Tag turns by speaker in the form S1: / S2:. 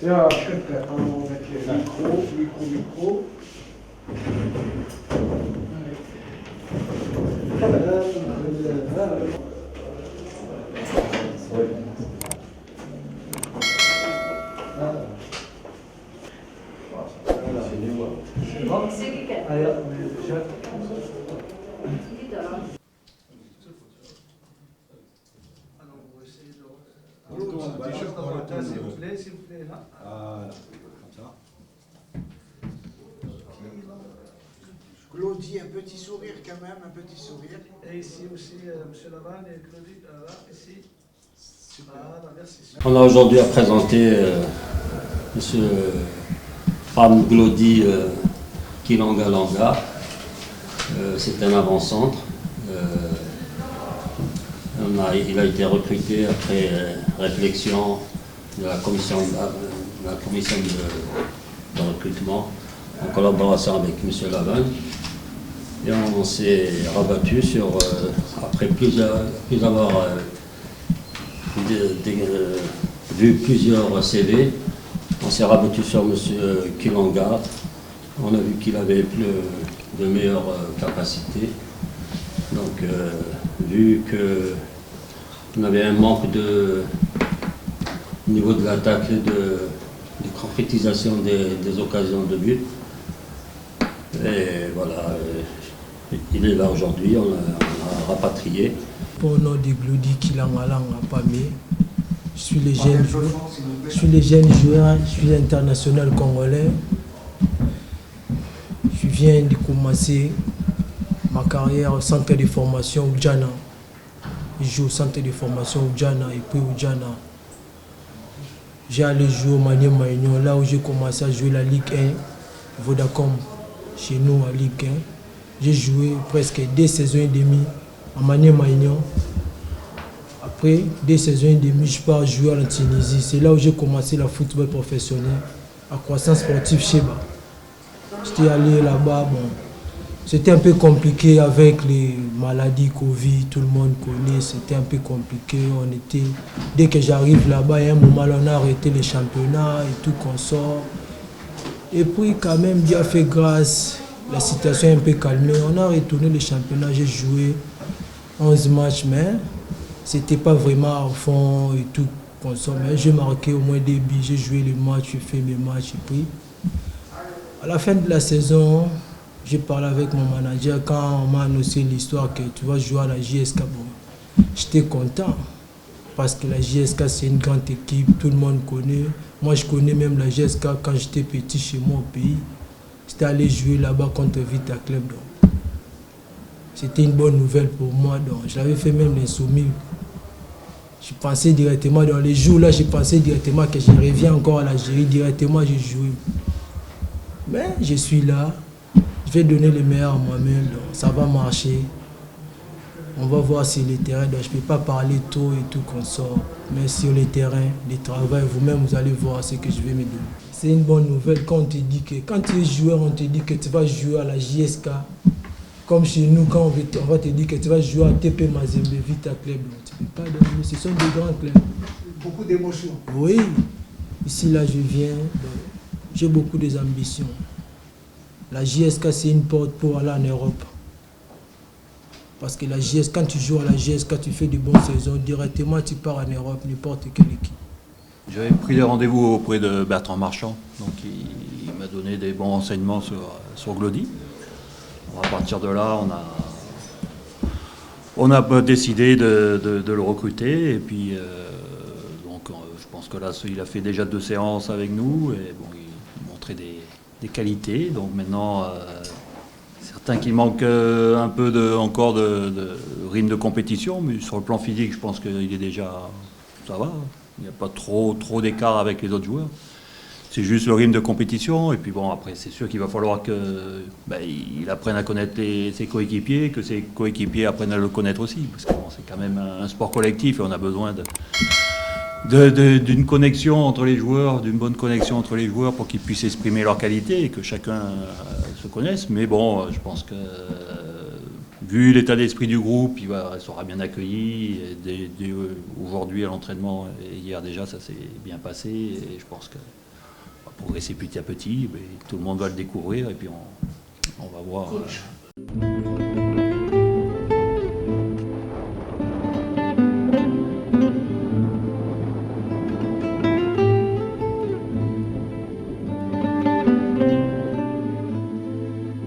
S1: Ja, stimmt. Micro. S'il vous plaît, là.
S2: Voilà, comme ça.
S3: Claudie, un petit sourire quand même, un petit sourire.
S1: Et ici aussi, M. Laval et Claudie, là, ici. Voilà, merci.
S4: On a aujourd'hui à présenter M. Pam Glody Kilanga Langa. C'est un avant-centre. Il a été recruté après réflexion de la commission de recrutement en collaboration avec M. Laval. Et on s'est rabattu sur, après plus avoir vu plusieurs CV, on s'est rabattu sur M. Kilanga. On a vu qu'il avait de meilleures capacités. Donc, vu qu'on avait un manque au niveau de l'attaque et de concrétisation des occasions de but, et voilà, il est là aujourd'hui, on l'a rapatrié.
S5: Pour le nom de Glody Kilanga Langa Pamé, je suis le jeune joueur, je suis international congolais. Je viens de commencer ma carrière au centre de formation Oudjana. Je joue au centre de formation Oudjana et puis Oudjana. J'ai allé jouer au Maniema Union, là où j'ai commencé à jouer la Ligue 1, Vodacom, chez nous à Ligue 1. J'ai joué presque 2 saisons et demie à Maniema Union. Après 2 saisons et demie, je pars jouer en Tunisie. C'est là où j'ai commencé le football professionnel, à Croissance Sportive Cheba. J'étais allé là-bas, bon. C'était un peu compliqué avec les maladies Covid, tout le monde connaît, c'était un peu compliqué. Dès que j'arrive là-bas, il y a un moment là, on a arrêté les championnats et tout qu'on sort. Et puis quand même, Dieu a fait grâce, la situation est un peu calmée. On a retourné les championnats, j'ai joué 11 matchs, mais c'était pas vraiment au fond et tout qu'on sort. Mais j'ai marqué au moins 2 buts, j'ai joué les matchs, j'ai fait mes matchs. Et puis, à la fin de la saison, j'ai parlé avec mon manager quand on m'a annoncé l'histoire que tu vas jouer à la JSK. Bon, j'étais content parce que la JSK c'est une grande équipe, tout le monde connaît. Moi je connais même la JSK quand j'étais petit chez moi au pays. J'étais allé jouer là-bas contre Vita Club. C'était une bonne nouvelle pour moi. Donc, je l'avais fait même l'insoumis. Je pensais directement, dans les jours là, je pensais directement que je reviens encore à l'Algérie. Directement j'ai joué. Mais je suis là. Je vais donner le meilleur à moi-même, ça va marcher. On va voir sur le terrain, donc je ne peux pas parler trop et tout qu'on sort. Mais sur le terrain, le travail, vous-même, vous allez voir ce que je vais me donner. C'est une bonne nouvelle quand on te dit que, quand tu es joueur, on te dit que tu vas jouer à la JSK. Comme chez nous, quand on va te dire que tu vas jouer à TP Mazembe, Vita Club. Tu ne peux pas dormir, ce sont des grands clubs.
S3: Beaucoup d'émotions.
S5: Oui, ici là je viens, j'ai beaucoup d'ambitions. La JSK, c'est une porte pour aller en Europe. Parce que la JSK, quand tu joues à la JSK, tu fais de bonnes saisons, directement tu pars en Europe, n'importe quelle équipe.
S2: J'avais pris des rendez-vous auprès de Bertrand Marchand, donc il m'a donné des bons renseignements sur Glody. À partir de là, on a décidé de le recruter, et puis donc je pense que là, il a fait déjà 2 séances avec nous, et bon, il montrait des qualités. Donc maintenant, certains qui manquent un peu encore de rythme de compétition, mais sur le plan physique, je pense qu'il est déjà, ça va. Il n'y a pas trop d'écart avec les autres joueurs. C'est juste le rythme de compétition. Et puis bon, après, c'est sûr qu'il va falloir qu'il apprenne à connaître ses coéquipiers, que ses coéquipiers apprennent à le connaître aussi. Parce que bon, c'est quand même un sport collectif et on a besoin d'une connexion entre les joueurs, d'une bonne connexion entre les joueurs pour qu'ils puissent exprimer leurs qualités et que chacun se connaisse. Mais bon, je pense que vu l'état d'esprit du groupe, il sera bien accueilli. Dès aujourd'hui à l'entraînement et hier déjà, ça s'est bien passé. Et je pense qu'on va progresser petit à petit. Mais tout le monde va le découvrir et puis on va voir.